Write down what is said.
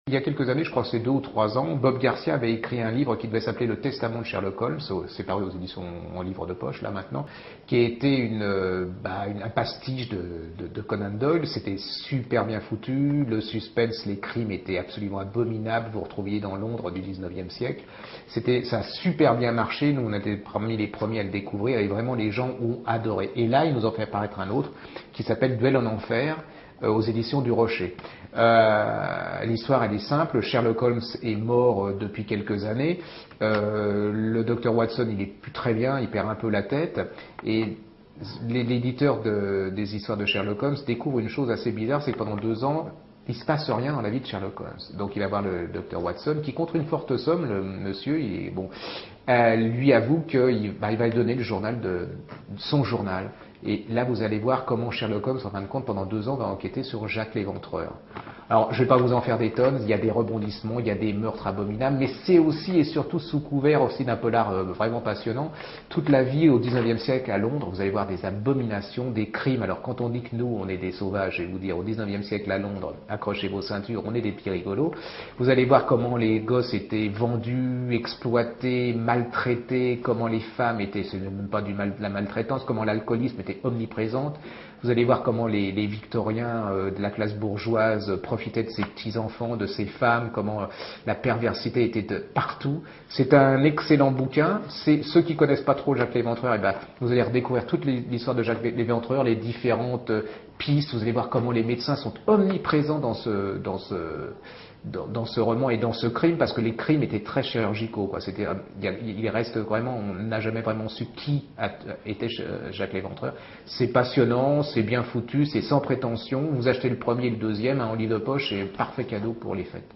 Il y a quelques années, je crois que c'est 2 ou 3 ans, Bob Garcia avait écrit un livre qui devait s'appeler Le Testament de Sherlock Holmes, c'est paru aux éditions en livre de poche là maintenant, qui était un pastiche de Conan Doyle. C'était super bien foutu, le suspense, les crimes étaient absolument abominables, vous retrouviez dans Londres du 19e siècle. Ça a super bien marché, nous on était parmi les premiers à le découvrir et vraiment les gens ont adoré. Et là, il nous en fait apparaître un autre qui s'appelle Duel en enfer, aux éditions du Rocher. L'histoire elle est simple, Sherlock Holmes est mort depuis quelques années, le docteur Watson il est plus très bien, il perd un peu la tête, et l'éditeur des histoires de Sherlock Holmes découvre une chose assez bizarre, c'est que pendant 2 ans, il se passe rien dans la vie de Sherlock Holmes. Donc il va voir le docteur Watson qui, contre une forte somme, le monsieur, lui avoue qu'il va lui donner le journal son journal. Et là, vous allez voir comment Sherlock Holmes, en fin de compte, pendant 2 ans, va enquêter sur Jack l'Éventreur. Alors, je ne vais pas vous en faire des tonnes, il y a des rebondissements, il y a des meurtres abominables, mais c'est aussi et surtout sous couvert aussi d'un polar vraiment passionnant. Toute la vie au 19e siècle à Londres, vous allez voir des abominations, des crimes. Alors, quand on dit que nous, on est des sauvages, je vais vous dire, au 19e siècle à Londres, accrochez vos ceintures, on est des petits rigolos. Vous allez voir comment les gosses étaient vendus, exploités, maltraités, comment les femmes étaient, c'est même pas de la maltraitance, comment l'alcoolisme était omniprésente. Vous allez voir comment les victoriens de la classe bourgeoise profitaient de ces petits-enfants, de ces femmes, comment la perversité était de partout. C'est un excellent bouquin. Ceux qui connaissent pas trop Jack l'Éventreur, vous allez redécouvrir toute l'histoire de Jack l'Éventreur, les différentes pistes. Vous allez voir comment les médecins sont omniprésents dans ce roman et dans ce crime, parce que les crimes étaient très chirurgicaux, quoi. Il reste vraiment, on n'a jamais vraiment su qui était Jack l'Éventreur. C'est passionnant, c'est bien foutu, c'est sans prétention. Vous achetez le premier et le deuxième en livre de poche, et parfait cadeau pour les fêtes.